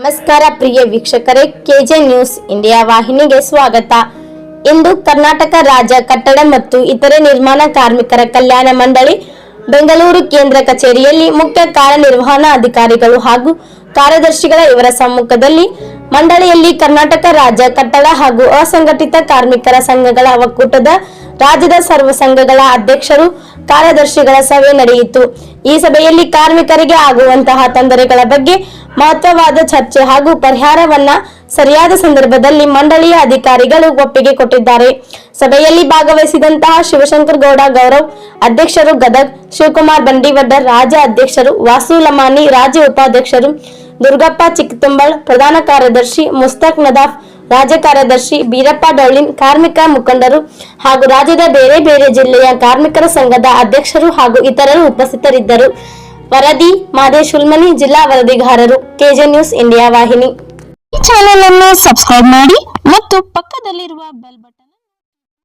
ನಮಸ್ಕಾರ ಪ್ರಿಯ ವೀಕ್ಷಕರೇ, K J news India ವಾಹಿನಿಗೆ ಸ್ವಾಗತ. ಇಂದು ಕರ್ನಾಟಕ ರಾಜ್ಯ ಕಟ್ಟಡ ಮತ್ತು ಇತರೆ ನಿರ್ಮಾಣ ಕಾರ್ಮಿಕರ ಕಲ್ಯಾಣ ಮಂಡಳಿ ಬೆಂಗಳೂರು ಕೇಂದ್ರ ಕಚೇರಿಯಲ್ಲಿ ಮುಖ್ಯ ಕಾರ್ಯನಿರ್ವಹಣಾ ಅಧಿಕಾರಿಗಳು ಹಾಗೂ ಕಾರ್ಯದರ್ಶಿಗಳ ಇವರ ಸಮ್ಮುಖದಲ್ಲಿ ಮಂಡಳಿಯಲ್ಲಿ ಕರ್ನಾಟಕ ರಾಜ್ಯ ಕಟ್ಟಡ ಹಾಗೂ ಅಸಂಘಟಿತ ಕಾರ್ಮಿಕರ ಸಂಘಗಳ ಒಕ್ಕೂಟದ ರಾಜ್ಯದ ಸರ್ವ ಸಂಘಗಳ ಅಧ್ಯಕ್ಷರು ಕಾರ್ಯದರ್ಶಿಗಳ ಸಭೆ ನಡೆಯಿತು. ಈ ಸಭೆಯಲ್ಲಿ ಕಾರ್ಮಿಕರಿಗೆ ಆಗುವಂತಹ ತೊಂದರೆಗಳ ಬಗ್ಗೆ ಮಹತ್ವವಾದ ಚರ್ಚೆ ಹಾಗೂ ಪರಿಹಾರವನ್ನ ಸರಿಯಾದ ಸಂದರ್ಭದಲ್ಲಿ ಮಂಡಳಿಯ ಅಧಿಕಾರಿಗಳು ಒಪ್ಪಿಗೆ ಕೊಟ್ಟಿದ್ದಾರೆ. ಸಭೆಯಲ್ಲಿ ಭಾಗವಹಿಸಿದಂತಹ ಶಿವಶಂಕರ್ ಗೌಡ ಗೌರವ್ ಅಧ್ಯಕ್ಷರು ಗದಗ್, ಶಿವಕುಮಾರ್ ಬಂಡಿವಡ್ಡರ್ ರಾಜ್ಯ ಅಧ್ಯಕ್ಷರು, ವಾಸು ಲಮಾನಿ ರಾಜ್ಯ ಉಪಾಧ್ಯಕ್ಷರು, ದುರ್ಗಪ್ಪ ಚಿಕ್ಕತುಂಬಳ್ ಪ್ರಧಾನ ಕಾರ್ಯದರ್ಶಿ, ಮುಸ್ತಕ್ ನದಾಫ್ ರಾಜ್ಯ ಕಾರ್ಯದರ್ಶಿ, ಬೀರಪ್ಪ ಡೌಳಿನ್ ಕಾರ್ಮಿಕ ಮುಖಂಡರು ಹಾಗೂ ರಾಜ್ಯದ ಬೇರೆ ಬೇರೆ ಜಿಲ್ಲೆಯ ಕಾರ್ಮಿಕರ ಸಂಘದ ಅಧ್ಯಕ್ಷರು ಹಾಗೂ ಇತರರು ಉಪಸ್ಥಿತರಿದ್ದರು. ವರದಿ ಮಾದೇಶ್ ಹುಲ್ಮನಿ, ಜಿಲ್ಲಾ ವರದಿಗಾರರು, ಕೆಜೆ ನ್ಯೂಸ್ ಇಂಡಿಯಾ ವಾಹಿನಿ. ಈ ಚಾನೆಲ್ ಅನ್ನು ಸಬ್ಸ್ಕ್ರೈಬ್ ಮಾಡಿ ಮತ್ತು ಪಕ್ಕದಲ್ಲಿರುವ ಬೆಲ್ ಬಟನ್